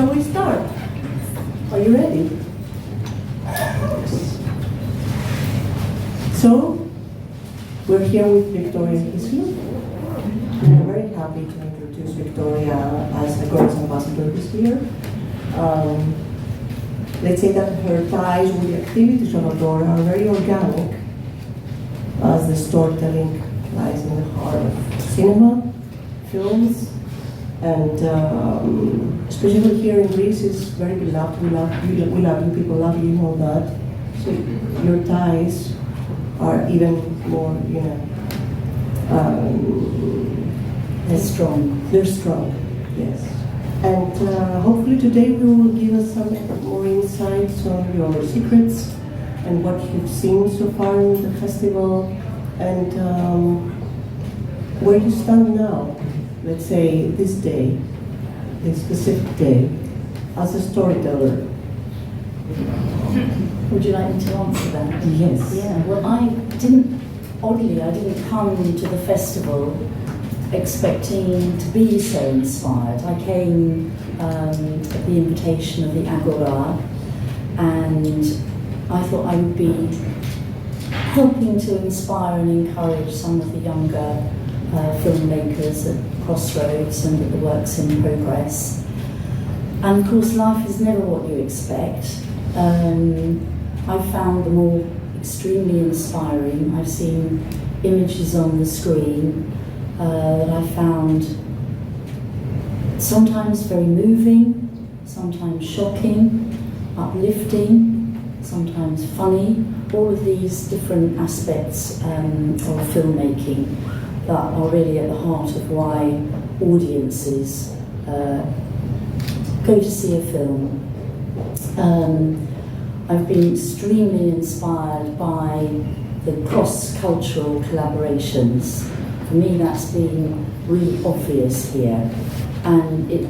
Shall we start? Are you ready? So, we're here with Viktória Hίσλοπ. We're very happy to introduce Viktória as the Girls Ambassador this year. Let's say that her ties with the activities of Agora are very organic, as the storytelling lies in the heart of cinema, films, and especially here in Greece is very beloved. We love you, people love you, all that. So your ties are even more, they're strong. They're strong, yes. And hopefully today we will give us some more insights on your secrets and what you've seen so far in the festival and where you stand now, let's say this day, this specific day, as a storyteller. Would you like me to answer that? Yes. Yeah, well I didn't come to the festival expecting to be so inspired. I came at the invitation of the Agora, and I thought I would be helping to inspire and encourage some of the younger filmmakers at Crossroads and at the works in progress. And of course life is never what you expect. I found them all extremely inspiring. I've seen images on the screen that I found sometimes very moving, sometimes shocking, uplifting, sometimes funny. All of these different aspects of filmmaking that are really at the heart of why audiences go to see a film. I've been extremely inspired by the cross-cultural collaborations. For me, that's been really obvious here, and it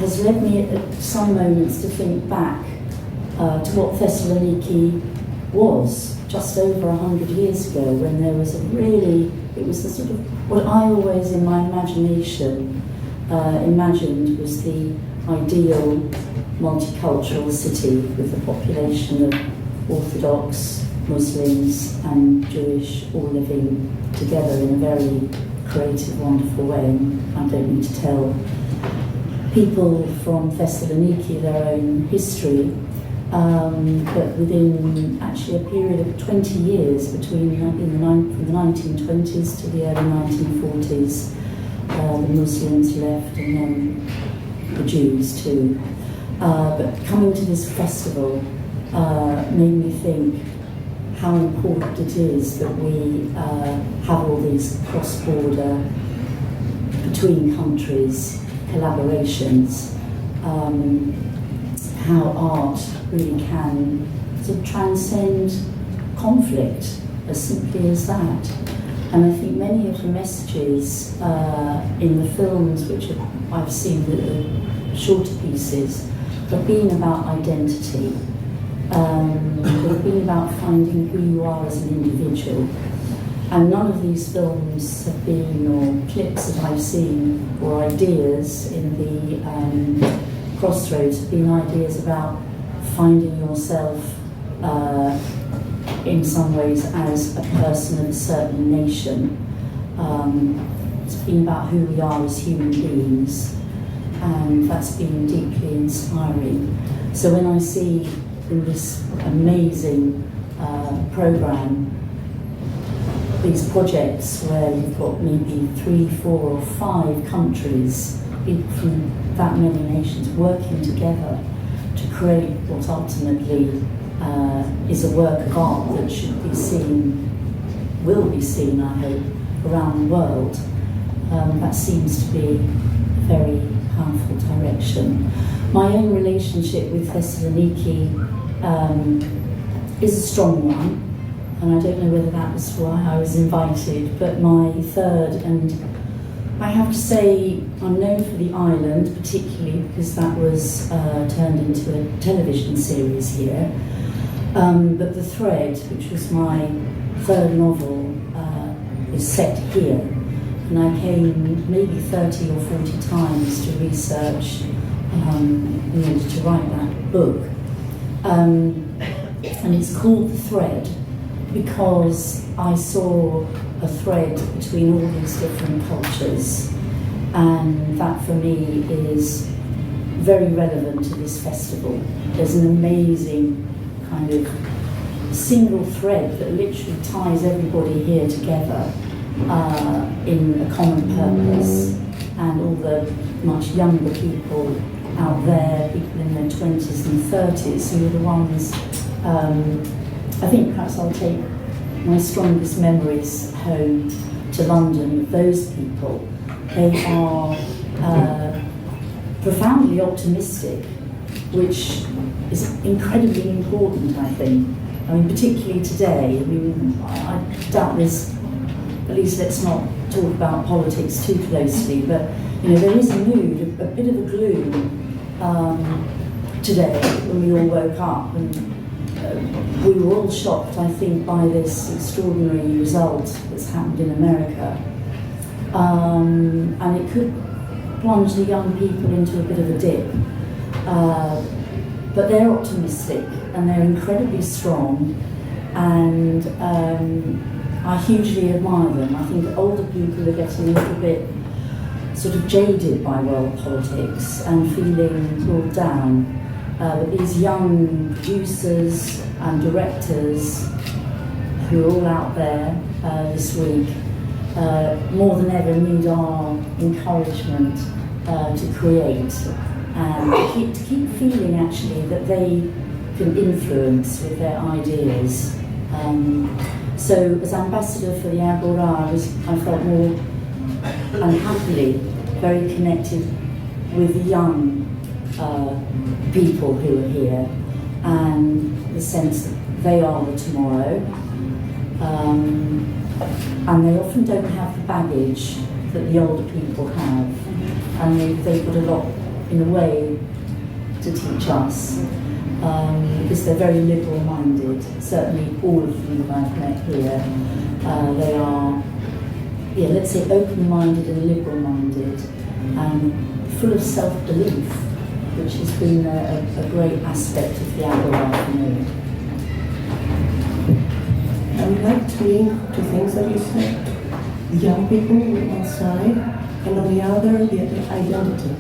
has led me at some moments to think back to what Thessaloniki was just over 100 years ago, when there was it was the sort of, what I always in my imagination imagined was the ideal multicultural city with a population of Orthodox, Muslims and Jewish all living together in a very creative, wonderful way. And I don't need to tell people from Thessaloniki their own history, but within actually a period of 20 years between from the 1920s to the early 1940s, the Muslims left and then the Jews too. But coming to this festival made me think how important it is that we have all these cross-border, between countries, collaborations, how art really can sort of transcend conflict as simply as that. And I think many of the messages in the films which I've seen, the shorter pieces, have been about identity. They've been about finding who you are as an individual. And none of these films have been, or clips that I've seen, or ideas in the Crossroads have been ideas about finding yourself in some ways as a person of a certain nation. It's been about who we are as human beings, and that's been deeply inspiring. So when I see in this amazing programme these projects where you've got maybe 3, 4 or 5 countries, people from that many nations working together to create what ultimately is a work of art that should be seen, will be seen, I hope, around the world. That seems to be a very powerful direction. My own relationship with Thessaloniki is a strong one, and I don't know whether that was why I was invited, but my third, and I have to say I'm known for the island, particularly because that was turned into a television series here. But The Thread, which was my third novel, is set here. And I came maybe 30 or 40 times to research in order to write that book. And it's called The Thread because I saw a thread between all these different cultures, and that for me is very relevant to this festival. There's an amazing kind of single thread that literally ties everybody here together in a common purpose, and all the much younger people out there, people in their 20s and 30s, who are the ones, I think perhaps I'll take my strongest memories home to London with those people. They are profoundly optimistic, which is incredibly important, I think. I mean, particularly today. I mean, I doubt this, at least let's not talk about politics too closely, but you know, there is a mood, a bit of a gloom today when we all woke up, and we were all shocked, I think, by this extraordinary result that's happened in America. And it could plunge the young people into a bit of a dip. But they're optimistic and they're incredibly strong, and I hugely admire them. I think older people are getting a little bit sort of jaded by world politics and feeling pulled down. But these young producers and directors who are all out there this week more than ever need our encouragement to create and to keep feeling actually that they can influence with their ideas. So as ambassador for the Agora, I felt more unhappily very connected with the young people who are here, and the sense that they are the tomorrow, and they often don't have the baggage that the older people have, and they've got a lot in a way to teach us, because they're very liberal-minded. Certainly all of them that I've met here, they are, yeah, let's say open-minded and liberal-minded, and full of self-belief, which has been a great aspect of the Agora for me. I would like to link two things that you said. The young people on one side, and on the other, the identity.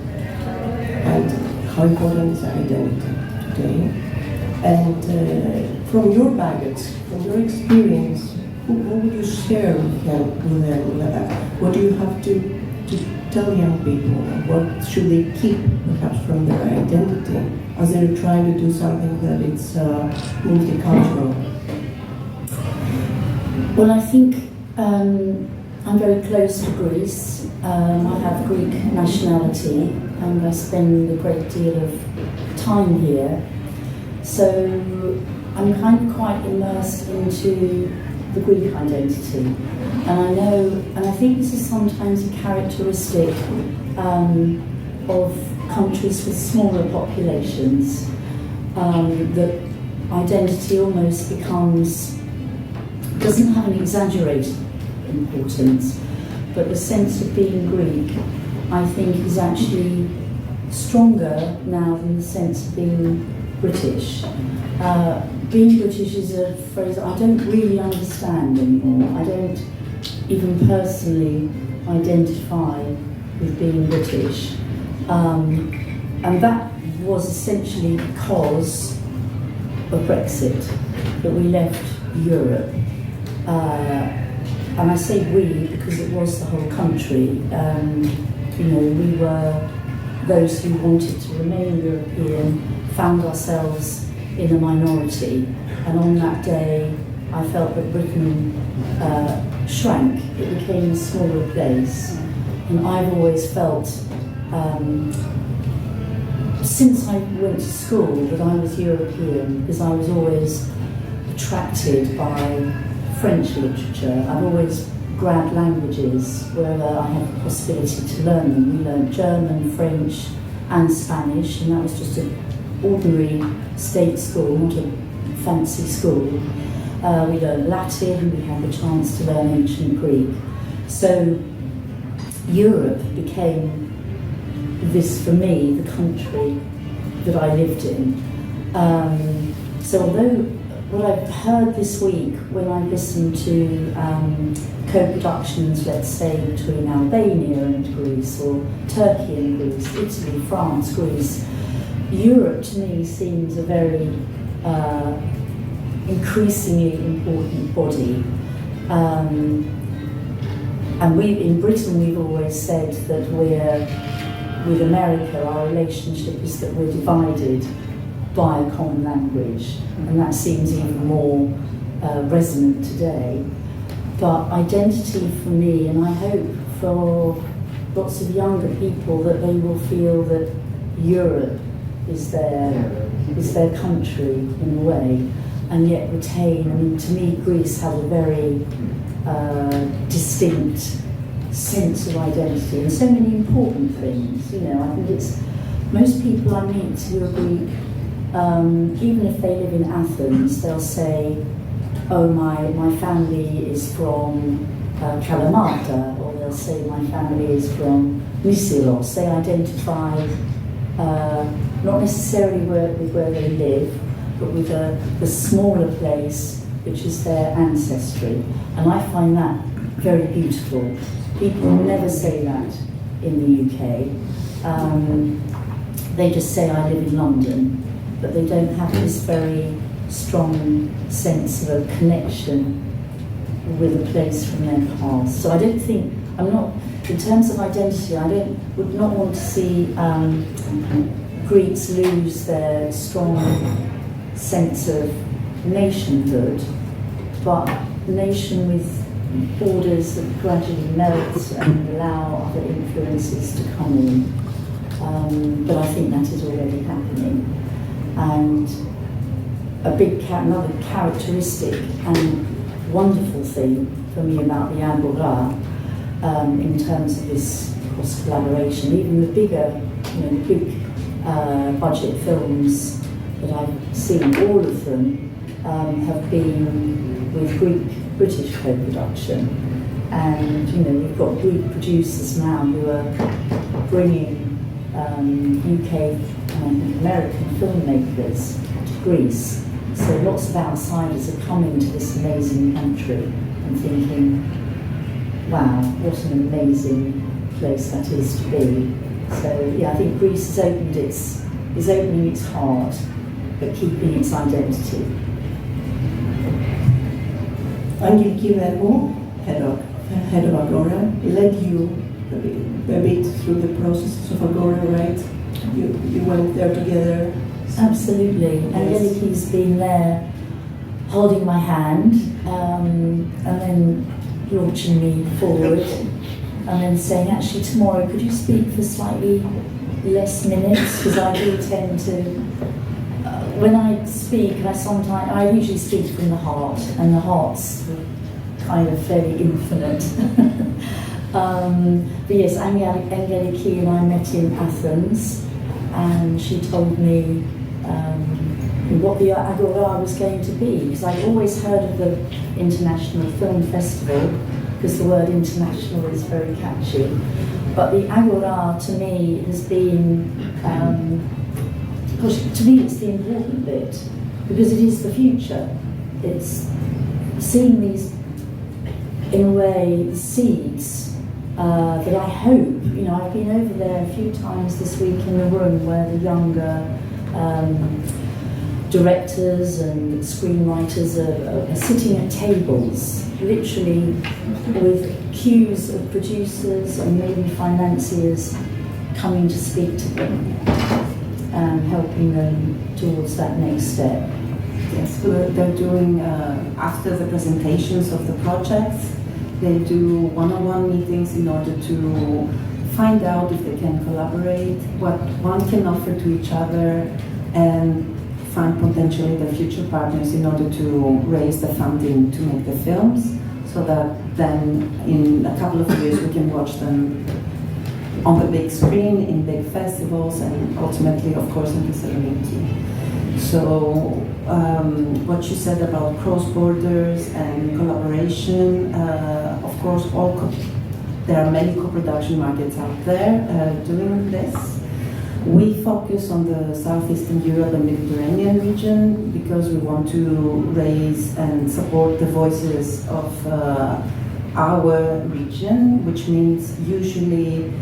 And how important is identity today? And from your baggage, from your experience, what would you share with them? What do you have to tell young people? What should they keep, perhaps, from their identity as they're trying to do something that is multicultural? Well, I think I'm very close to Greece. I have Greek nationality and I spend a great deal of time here. So I'm kind of quite immersed into the Greek identity. And I know, and I think this is sometimes a characteristic of countries with smaller populations, that identity almost doesn't have an exaggerated importance, but the sense of being Greek, I think, is actually stronger now than the sense of being British. Being British is a phrase I don't really understand anymore. I don't even personally identify with being British. And that was essentially because of Brexit, that we left Europe. And I say we because it was the whole country. You know, we were those who wanted to remain European, found ourselves in a minority, and on that day I felt that Britain shrank. It became a smaller place, and I've always felt since I went to school that I was European, because I was always attracted by French literature. I've always grabbed languages wherever I had the possibility to learn them. We learned German, French and Spanish, and that was just an ordinary state school, not a fancy school. We learned Latin, we had the chance to learn ancient Greek. So Europe became this for me, the country that I lived in. So although what I've heard this week when I listened to co-productions, let's say, between Albania and Greece, or Turkey and Greece, Italy, France, Greece, Europe to me seems a very increasingly important body. And in Britain we've always said that with America, our relationship is that we're divided by a common language, and that seems even more resonant today. But identity for me, and I hope for lots of younger people, that they will feel that Europe is their country in a way, and yet retain. I mean, to me, Greece had a very distinct sense of identity and so many important things. You know, I think it's most people I meet who are Greek, even if they live in Athens, they'll say, "Oh, my family is from Kalamata," or they'll say, "My family is from Mysilos." They identify not necessarily with where they live, but with the smaller place, which is their ancestry. And I find that very beautiful. People never say that in the UK. They just say, "I live in London," but they don't have this very strong sense of a connection with a place from their past. So I don't think, in terms of identity, would not want to see Greeks lose their strong sense of nationhood, but a nation with borders that gradually melt and allow other influences to come in. But I think that is already happening. And another characteristic and wonderful thing for me about the Agora, in terms of this cross collaboration, even the bigger, big budget films that I've seen, all of them have been with British co-production, and we've got Greek producers now who are bringing UK and American filmmakers to Greece. So lots of outsiders are coming to this amazing country and thinking, wow, what an amazing place that is to be. So yeah, I think Greece is opening its heart, but keeping its identity. Angelique Vėrgu, head of Agora, led you a bit through the process of Agora, right? You went there together. Absolutely. Yes. Angelique's been there holding my hand, and then launching me forward, and then saying, "Actually, tomorrow could you speak for slightly less minutes?" Because I do tend to, when I speak, I usually speak from the heart, and the heart's kind of fairly infinite. But yes, Angelique and I met in Athens, and she told me what the Agora was going to be, because I'd always heard of the International Film Festival, because the word international is very catchy. But the Agora to me has been, to me it's the important bit, because it is the future. It's seeing these, in a way, seeds that I hope, I've been over there a few times this week in the room where the younger directors and screenwriters are sitting at tables, literally with queues of producers and maybe financiers coming to speak to them and helping them towards that next step. Yes, they're doing, after the presentations of the projects, they do one-on-one meetings in order to find out if they can collaborate, what one can offer to each other, and find potentially the future partners in order to raise the funding to make the films, so that then in a couple of years we can watch them on the big screen, in big festivals, and ultimately, of course, in Thessaloniki. So what you said about cross borders and collaboration, of course, there are many co-production markets out there doing this. We focus on the Southeastern Europe and Mediterranean region because we want to raise and support the voices of our region, which means usually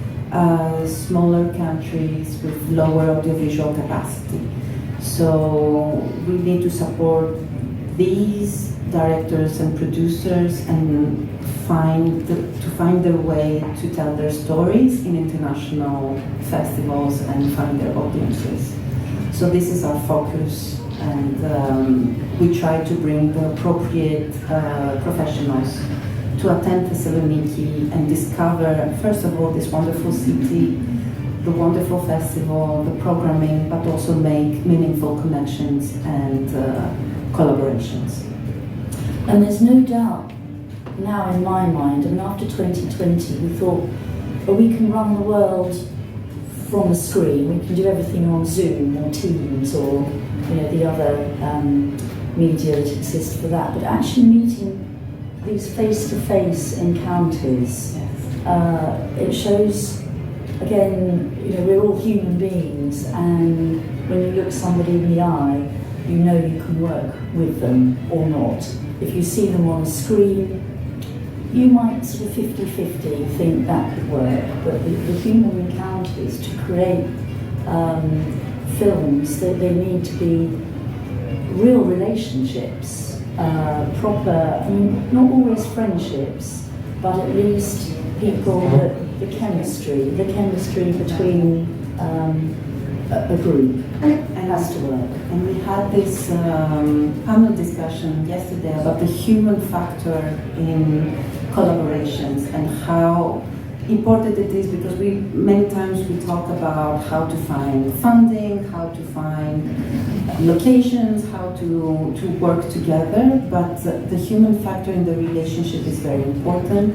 smaller countries with lower audiovisual capacity. So we need to support these directors and producers and find their way to tell their stories in international festivals and find their audiences. So this is our focus, and we try to bring the appropriate professionals to attend Thessaloniki and discover, first of all, this wonderful city, the wonderful festival, the programming, but also make meaningful connections and collaborations. And there's no doubt now in my mind, and after 2020 we thought, well, we can run the world from a screen, we can do everything on Zoom or Teams or the other media that exists for that, but actually meeting these face-to-face encounters, it shows, again, we're all human beings, and when you look somebody in the eye, you know you can work with them or not. If you see them on a screen, you might sort of 50-50 think that could work, but the human encounters to create films, they need to be real relationships, proper, not always friendships, but at least people that the chemistry between a group has to work. And we had this panel discussion yesterday about the human factor in collaborations and how important it is, because many times we talk about how to find funding, how to find locations, how to work together, but the human factor in the relationship is very important,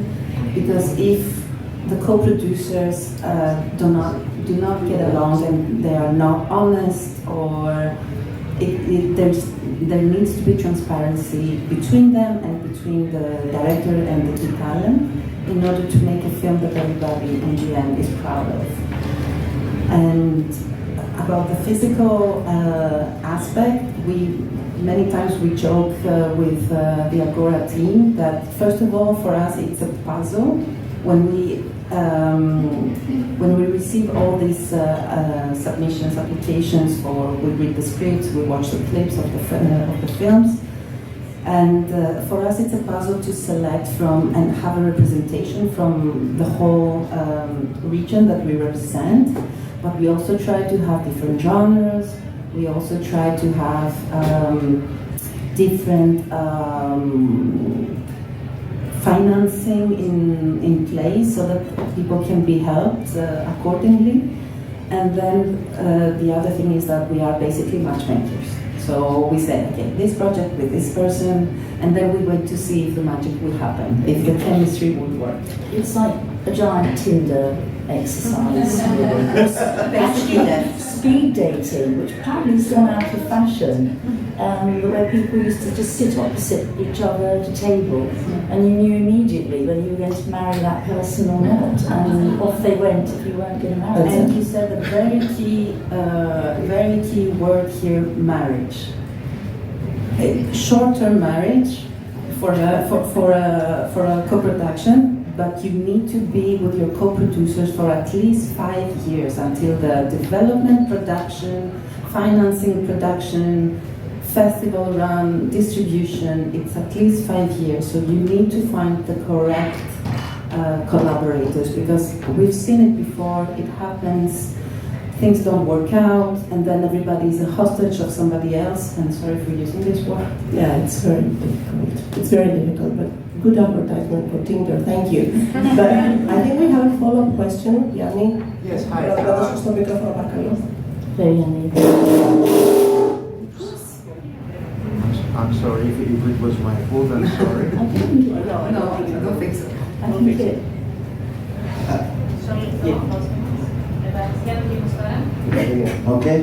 because if the co-producers do not get along and they are not honest, or there needs to be transparency between them and between the director and the key talent in order to make a film that everybody in the end is proud of. And about the physical aspect, many times we joke with the Agora team that first of all, for us it's a puzzle when we receive all these submissions, applications, or we read the scripts, we watch the clips of the films, and for us it's a puzzle to select from and have a representation from the whole region that we represent, but we also try to have different genres, we also try to have different financing in place so that people can be helped accordingly. And then the other thing is that we are basically matchmakers. So we say, okay, this project with this person, and then we wait to see if the magic will happen, if the chemistry would work. It's like a giant Tinder exercise, really. Speed dating, which apparently has gone out of fashion, where people used to just sit opposite each other at a table, and you knew immediately whether you were going to marry that person or not, and off they went if you weren't going to marry them. And you said a very key word here: marriage. Short-term marriage for a co-production, but you need to be with your co-producers for at least 5 years until the development, production, financing, production, festival run, distribution. It's at least 5 years. So you need to find the correct collaborators, because we've seen it before. It happens. Things don't work out, and then everybody is a hostage of somebody else. And sorry for using this word. Yeah, it's very difficult. It's very difficult, but good advertisement for Tinder. Thank you. But I think we have a follow-up question, Yanni. Yes, hi. Very Yanni. I'm sorry if it was my fault. I'm sorry. I think No, I don't think so. I think it. Okay.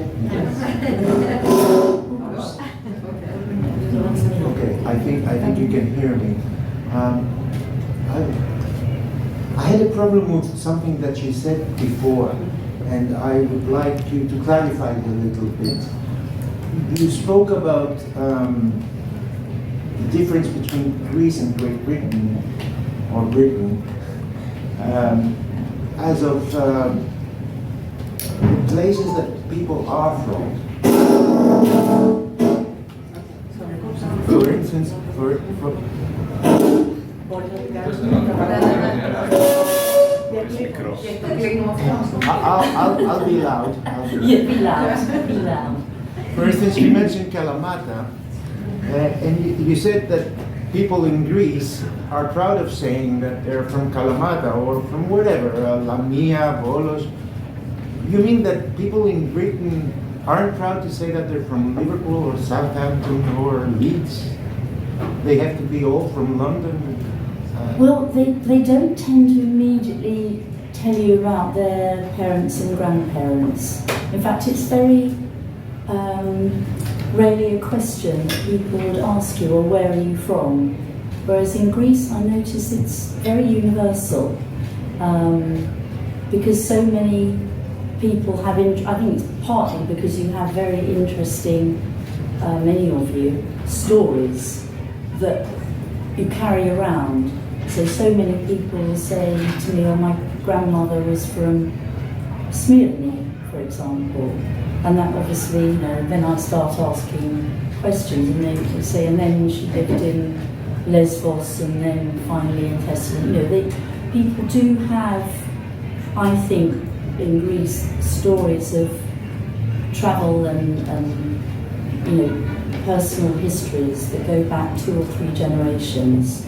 Okay. I think you can hear me. I had a problem with something that you said before, and I would like you to clarify it a little bit. You spoke about the difference between Greece and Great Britain, or Britain, as of the places that people are from. For instance, I'll be loud. Yeah, be loud, be loud. For instance, you mentioned Kalamata, and you said that people in Greece are proud of saying that they're from Kalamata or from whatever, Lamia, Volos. You mean that people in Britain aren't proud to say that they're from Liverpool or Southampton or Leeds? They have to be all from London? Well, they don't tend to immediately tell you about their parents and grandparents. In fact, it's very rarely a question that people would ask you, or where are you from? Whereas in Greece, I notice it's very universal, because so many people have, I think it's partly because you have very interesting, many of you, stories that you carry around. So many people say to me, oh, my grandmother was from Smyrna, for example. And that obviously, you know, then I start asking questions, and they would say, and then she lived in Lesbos, and then finally in Thessaloniki. You know, people do have, I think, in Greece, stories of travel and you know, personal histories that go back 2 or 3 generations,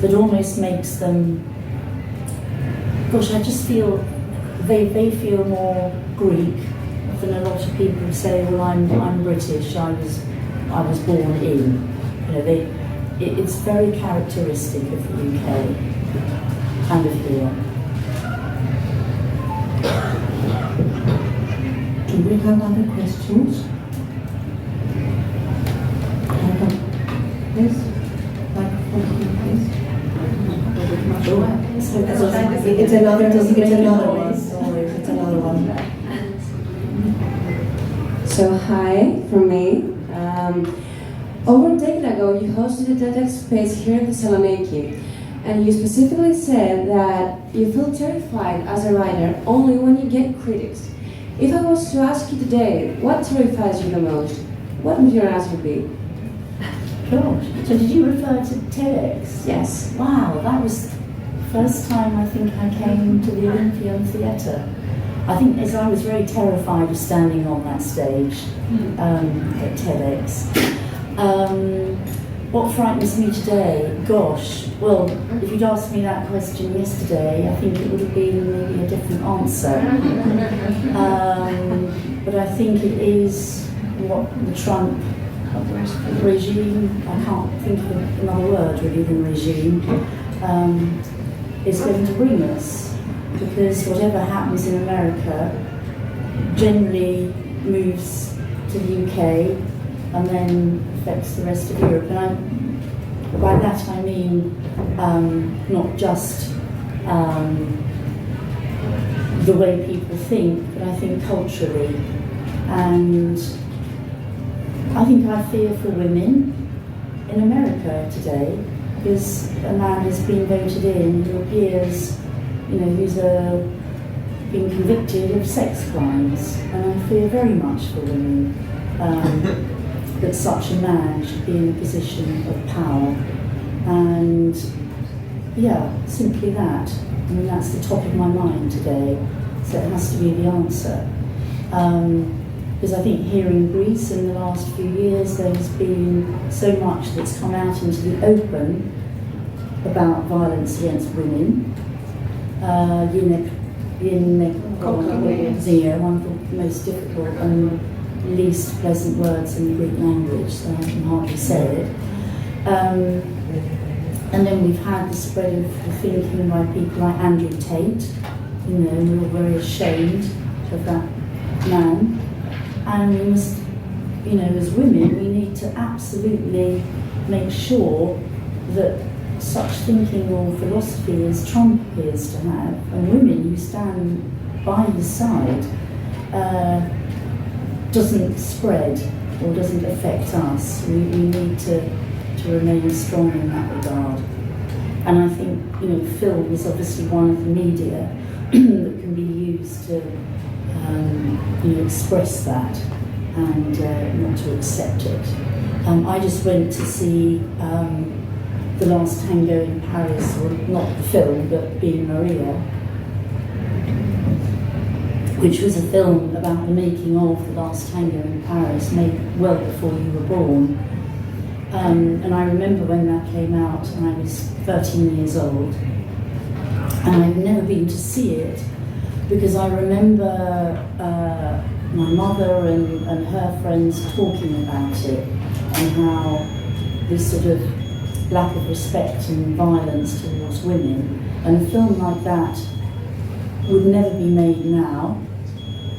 that almost makes them, gosh, I just feel they feel more Greek than a lot of people who say, well, I'm British, I was born in. You know, it's very characteristic of the UK and of here. Do we have other questions? Yes? Microphone, please. It's another one. It's another one. So hi from me. Over a decade ago, you hosted a TEDx space here in Thessaloniki, and you specifically said that you feel terrified as a writer only when you get critics. If I was to ask you today, what terrifies you the most, what would your answer be? Gosh, so did you refer to TEDx? Yes. Wow, that was the first time I think I came to the Olympian Theatre. I think as I was very terrified of standing on that stage at TEDx. What frightens me today? Gosh, well, if you'd asked me that question yesterday, I think it would have been maybe a different answer. But I think it is what the Trump regime, I can't think of another word really than regime, is going to bring us. Because whatever happens in America generally moves to the UK and then affects the rest of Europe. And by that I mean not just the way people think, but I think culturally. And I think I fear for women in America today, because a man has been voted in who appears, you know, who's been convicted of sex crimes, and I fear very much for women that such a man should be in a position of power. And yeah, simply that. I mean, that's the top of my mind today, so it has to be the answer. Because I think here in Greece in the last few years there's been so much that's come out into the open about violence against women. One of the most difficult and least pleasant words in the Greek language, so I can hardly say it. And then we've had the spread of the thinking by people like Andrew Tate, you know, and we're all very ashamed of that man. And we must, you know, as women, we need to absolutely make sure that such thinking or philosophy as Trump appears to have, and women who stand by his side, doesn't spread or doesn't affect us. We need to remain strong in that regard. And I think, film is obviously one of the media that can be used to express that and not to accept it. I just went to see The Last Tango in Paris, or not the film, but Being Maria, which was a film about the making of The Last Tango in Paris, made well before you were born. And I remember when that came out, and I was 13 years old, and I'd never been to see it, because I remember my mother and her friends talking about it, and how this sort of lack of respect and violence towards women, and a film like that would never be made now,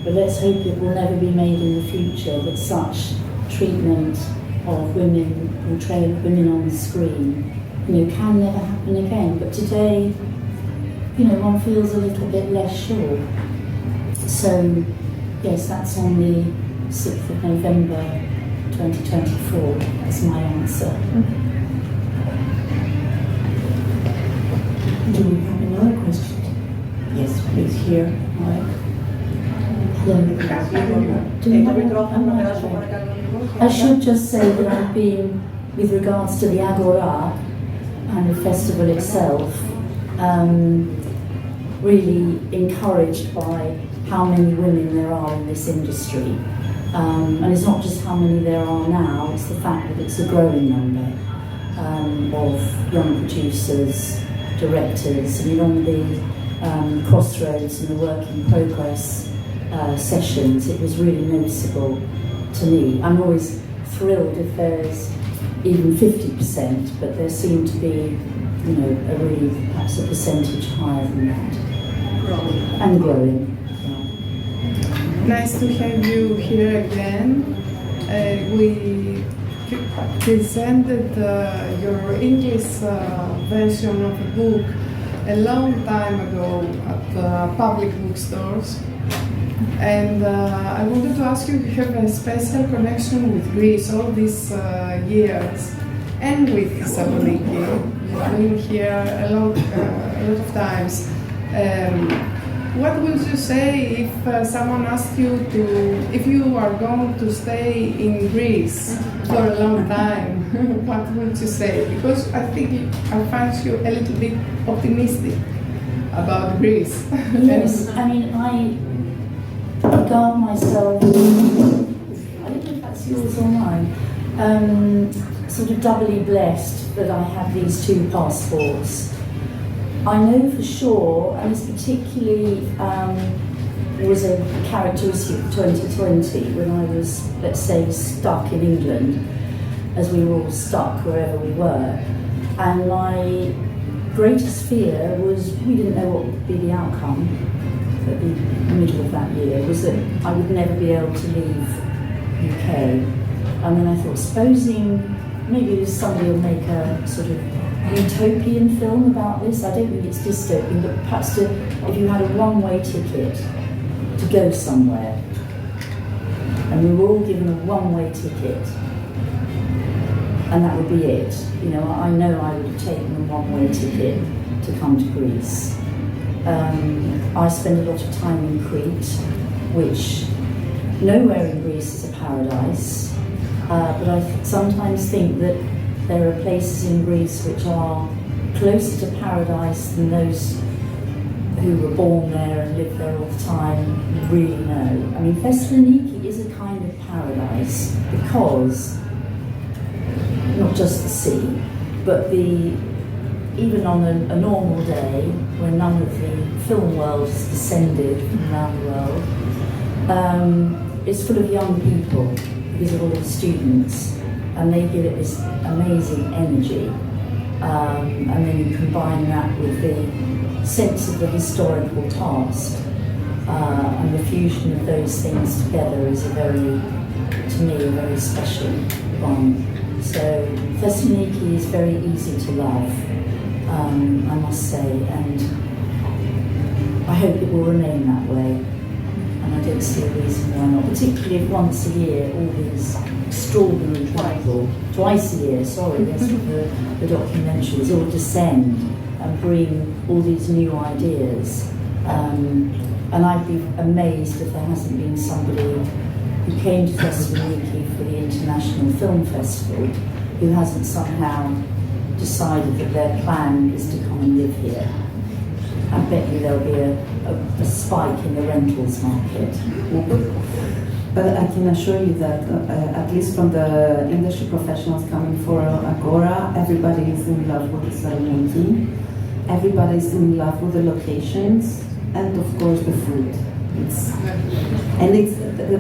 but let's hope it will never be made in the future, that such treatment of women, portrayal of women on the screen, can never happen again. But today, one feels a little bit less sure. So, yes, that's on the 6th of November 2024. That's my answer. Do we have another question? Yes, please, here. I should just say that I've been, with regards to the Agora and the festival itself, really encouraged by how many women there are in this industry. And it's not just how many there are now, it's the fact that it's a growing number of young producers, directors. I mean, on the Crossroads and the Work in Progress sessions, it was really noticeable to me. I'm always thrilled if there's even 50%, but there seemed to be, a really perhaps a percentage higher than that. Growing. And growing. Nice to have you here again. We presented your English version of the book a long time ago at public bookstores. And I wanted to ask you if you have a special connection with Greece all these years, and with Thessaloniki. You've been here a lot of times. What would you say if someone asked you if you are going to stay in Greece for a long time? What would you say? Because I think I find you a little bit optimistic about Greece. Yes, I mean, I regard myself, I don't know if that's yours or mine, sort of doubly blessed that I have these two passports. I know for sure, and this particularly was a characteristic of 2020 when I was, let's say, stuck in England, as we were all stuck wherever we were. And my greatest fear was we didn't know what would be the outcome at the middle of that year, was that I would never be able to leave UK. And then I thought, supposing maybe somebody will make a sort of utopian film about this. I don't think it's dystopian, but perhaps if you had a one-way ticket to go somewhere, and we were all given a one-way ticket, and that would be it. I know I would have taken a one-way ticket to come to Greece. I spend a lot of time in Crete, which nowhere in Greece is a paradise, but I sometimes think that there are places in Greece which are closer to paradise than those who were born there and live there all the time really know. I mean, Thessaloniki is a kind of paradise because not just the sea, but even on a normal day when none of the film world has descended from around the world, it's full of young people because of all the students, and they give it this amazing energy. And then you combine that with the sense of the historical past, and the fusion of those things together is to me, a very special one. So Thessaloniki is very easy to love. I must say, and I hope it will remain that way. And I don't see a reason why not, particularly if once a year all these extraordinary people, twice a year, sorry, that's the documentaries, all descend and bring all these new ideas. And I'd be amazed if there hasn't been somebody who came to Thessaloniki for the International Film Festival who hasn't somehow decided that their plan is to come and live here. I bet you there'll be a spike in the rentals market. But I can assure you that, at least from the industry professionals coming for Agora, everybody is in love with Thessaloniki. Everybody is in love with the locations and, of course, the food.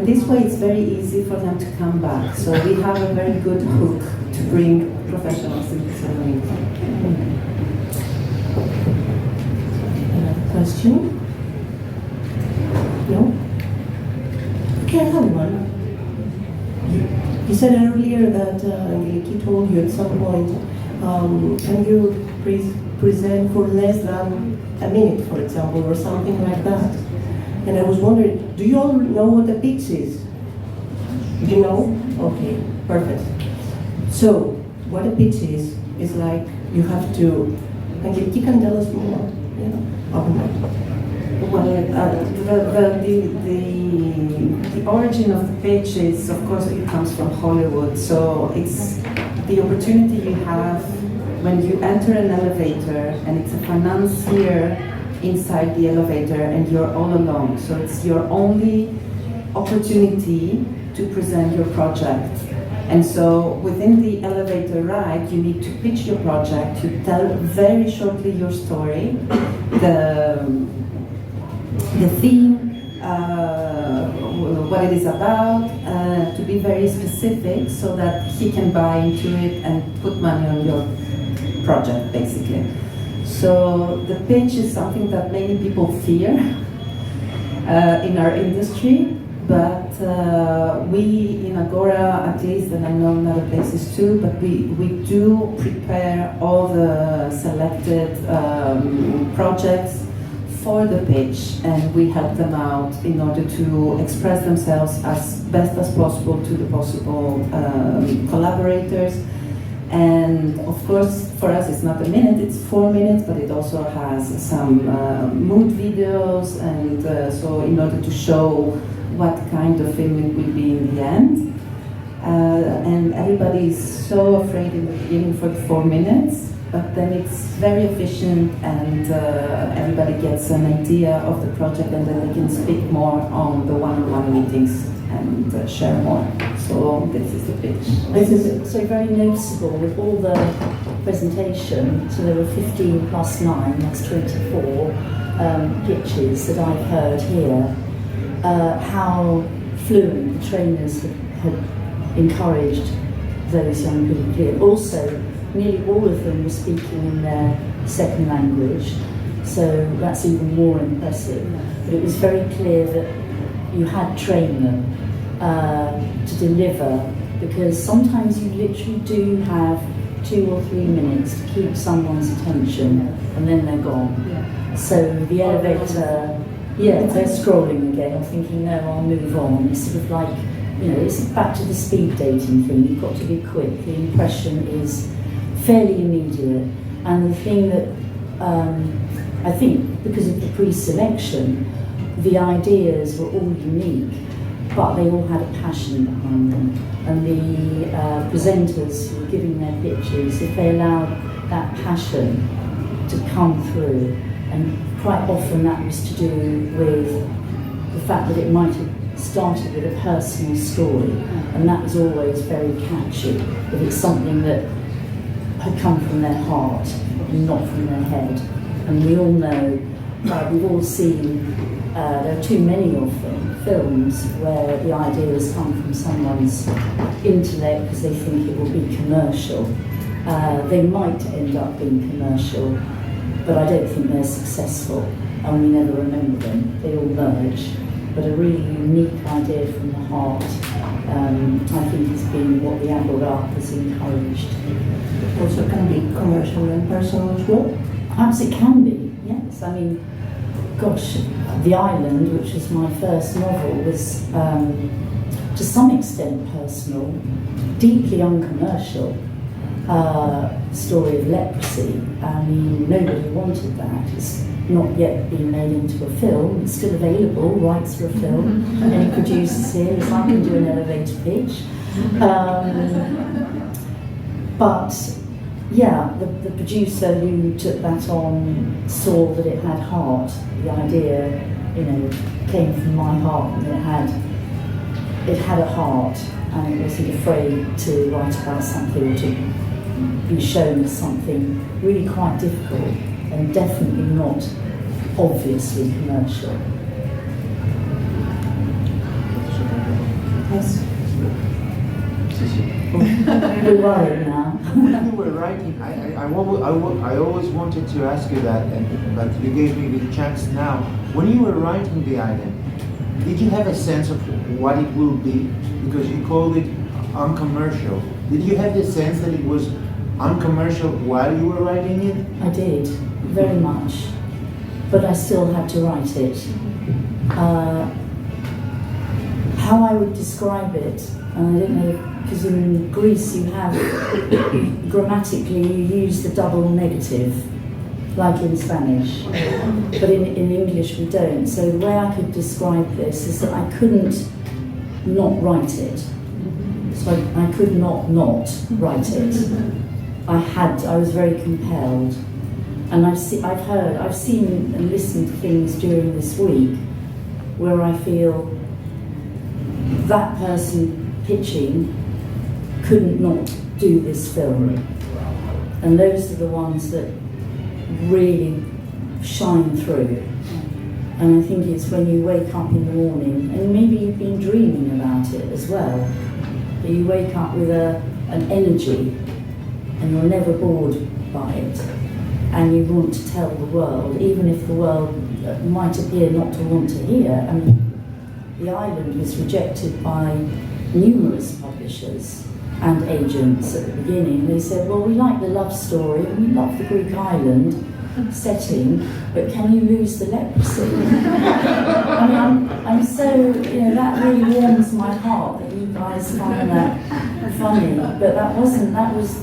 This way it's very easy for them to come back. So we have a very good hook to bring professionals in Thessaloniki. Question? No? Okay, I have one. You said earlier that Angeliki told you at some point, can you present for less than a minute, for example, or something like that? And I was wondering, do you all know what a pitch is? You know? Okay, perfect. So, what a pitch is like you have to, Angeliki can tell us more. Yeah. Well, the origin of the pitch is, of course, it comes from Hollywood. So it's the opportunity you have when you enter an elevator and it's a financier inside the elevator and you're all alone. So it's your only opportunity to present your project. And so within the elevator ride, you need to pitch your project, you tell very shortly your story, the theme, what it is about, to be very specific so that he can buy into it and put money on your project, basically. So the pitch is something that many people fear in our industry. But we in Agora, at least, and I know in other places too, but we do prepare all the selected projects for the pitch, and we help them out in order to express themselves as best as possible to the possible collaborators. And of course, for us, it's not a minute, it's 4 minutes, but it also has some mood videos, and so in order to show what kind of film it will be in the end. And everybody is so afraid in the beginning for the 4 minutes, but then it's very efficient and everybody gets an idea of the project, and then they can speak more on the one-on-one meetings and share more. So this is the pitch. This is so very noticeable with all the presentation. So there were 15 plus 9, that's 24 pitches that I've heard here. How fluent the trainers had encouraged those young people here. Also, nearly all of them were speaking in their second language, so that's even more impressive. But it was very clear that you had trained them to deliver, because sometimes you literally do have 2 or 3 minutes to keep someone's attention and then they're gone. So the elevator, they're scrolling again. I'm thinking, no, I'll move on. It's sort of like, it's back to the speed dating thing. You've got to be quick. The impression is fairly immediate. And the thing that I think, because of the pre-selection, the ideas were all unique, but they all had a passion behind them. And the presenters who were giving their pitches, if they allowed that passion to come through, and quite often that was to do with the fact that it might have started with a personal story, and that was always very catchy, if it's something that had come from their heart and not from their head. And we all know, we've all seen, there are too many of them, films where the ideas come from someone's intellect because they think it will be commercial. They might end up being commercial, but I don't think they're successful, and we never remember them. They all merge. But a really unique idea from the heart I think has been what the Agora has encouraged. Also can be commercial and personal as well. Perhaps it can be, yes. I mean, gosh, The Island, which was my first novel, was to some extent personal, deeply uncommercial. Story of leprosy. I mean, nobody wanted that. It's not yet been made into a film. It's still available, rights for a film. Any producers here, if I can do an elevator pitch. But yeah, the producer who took that on saw that it had heart. The idea, you know, came from my heart, and it had a heart, and it wasn't afraid to write about something or to be shown as something really quite difficult and definitely not obviously commercial. Yes. We're worried now. When you were writing, I always wanted to ask you that, but you gave me the chance now. When you were writing The Island, did you have a sense of what it will be? Because you called it uncommercial. Did you have the sense that it was uncommercial while you were writing it? I did, very much. But I still had to write it. How I would describe it, and I don't know, because in Greece you have, grammatically you use the double negative, like in Spanish, but in English we don't. So the way I could describe this is that I couldn't not write it. So I could not write it. I was very compelled. And I've seen and listened to things during this week where I feel that person pitching couldn't not do this film. And those are the ones that really shine through. And I think it's when you wake up in the morning, and maybe you've been dreaming about it as well, but you wake up with an energy and you're never bored by it. And you want to tell the world, even if the world might appear not to want to hear. I mean, The Island was rejected by numerous publishers and agents at the beginning. They said, well, we like the love story, and we love the Greek island setting, but can you lose the leprosy? I mean, I'm so, you know, that really warms my heart that you guys find that funny, but that was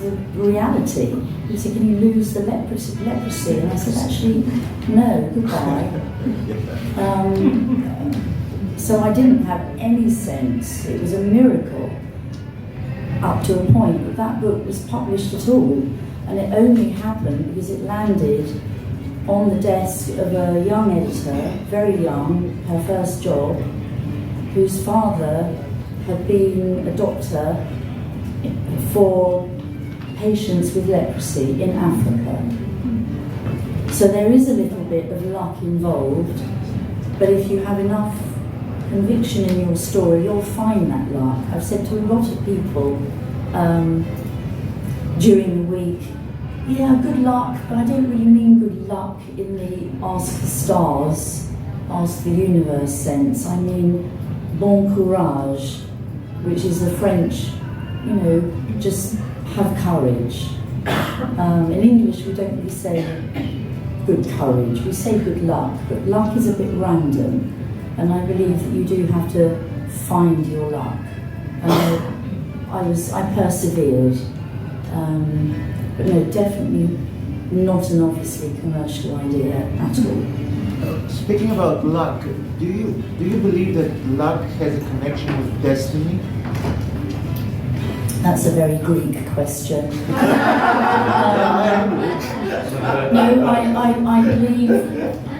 the reality. You said, can you lose the leprosy? And I said, actually, no, goodbye. So I didn't have any sense. It was a miracle up to a point that that book was published at all. And it only happened because it landed on the desk of a young editor, very young, her first job, whose father had been a doctor for patients with leprosy in Africa. So there is a little bit of luck involved, but if you have enough conviction in your story, you'll find that luck. I've said to a lot of people during the week, yeah, good luck, but I don't really mean good luck in the ask the stars, ask the universe sense. I mean bon courage, which is the French, you know, just have courage. In English we don't really say good courage, we say good luck, but luck is a bit random, and I believe that you do have to find your luck. I persevered. But no, definitely not an obviously commercial idea at all. Speaking about luck, do you believe that luck has a connection with destiny? That's a very Greek question. No, I believe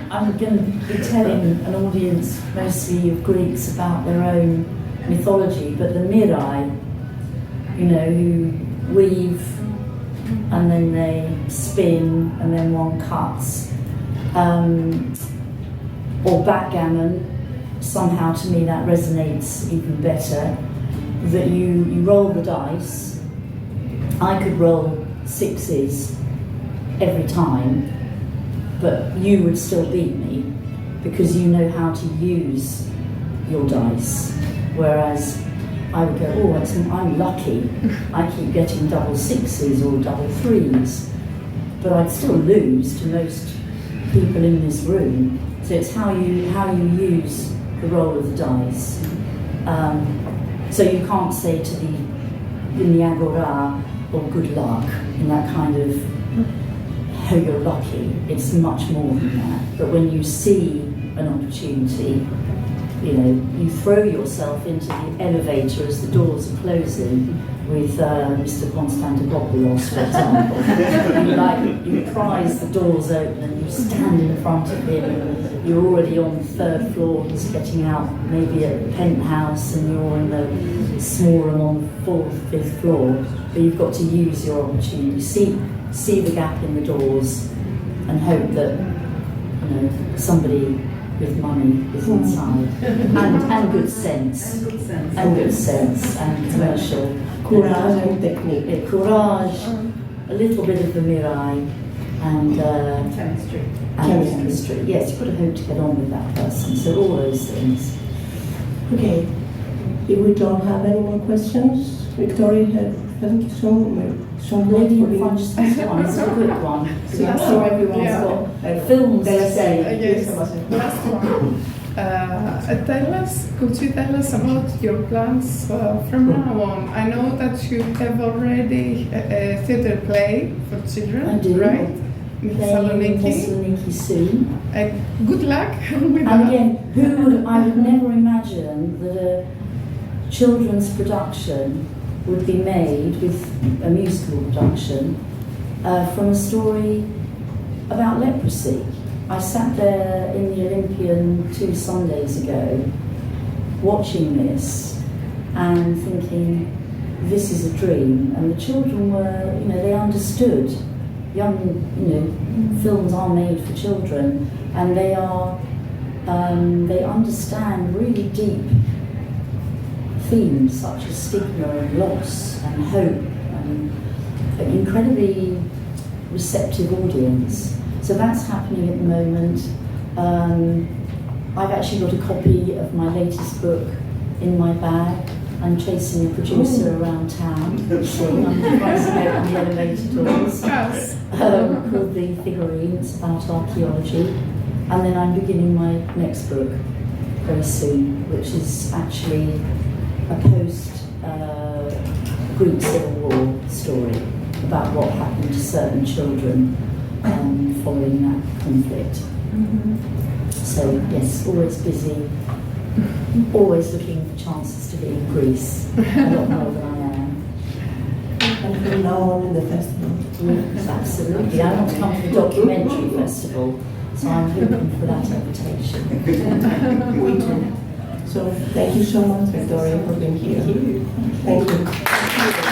I'm going to be telling an audience mostly of Greeks about their own mythology, but the Mirai, you know, who weave and then they spin and then one cuts, or backgammon, somehow to me that resonates even better, that you roll the dice. I could roll sixes every time, but you would still beat me because you know how to use your dice, whereas I would go, oh, I'm lucky. I keep getting double sixes or double threes. But I'd still lose to most people in this room. So it's how you use the roll of the dice. So you can't say to in the Agora, or good luck, in that kind of, oh, you're lucky. It's much more than that. But when you see an opportunity, you know, you throw yourself into the elevator as the doors are closing with Mr. Konstantopoulos, for example. You prise the doors open and you stand in front of him. You're already on the third floor, he's getting out maybe at the penthouse, and you're in the small room on the fourth, fifth floor. But you've got to use your opportunity, see the gap in the doors, and hope that, you know, somebody with money is inside, and good sense, and commercial Courage and technique. Courage, a little bit of the mirai, and chemistry. Yes, you've got to hope to get on with that person. So all those things. Okay, if we don't have any more questions, Victoria, thank you so much. Lady in front, this one is a quick one. So I'm sure everyone's got films to say. Yes, last one. Could you tell us about your plans from now on? I know that you have already a theatre play for children, I do. right? In Thessaloniki soon. Good luck with that. And again, I would never imagine that a children's production would be made with a musical production from a story about leprosy. I sat there in the Olympion 2 Sundays ago watching this and thinking, this is a dream. And the children were, you know, they understood. Young, you know, films are made for children, and they understand really deep themes such as stigma and loss and hope, and an incredibly receptive audience. So that's happening at the moment. I've actually got a copy of my latest book in my bag. I'm chasing a producer around town. I'm devising it on the elevator doors. Called The Figurines, about archaeology. And then I'm beginning my next book very soon, which is actually a post-Greek Civil War story about what happened to certain children following that conflict. So yes, always busy, always looking for chances to be in Greece, a lot more than I am. And from now on in the festival. Yes, absolutely. I want to come to the documentary festival, so I'm hoping for that invitation. We too. So thank you so much, Victoria, for being here. Thank you.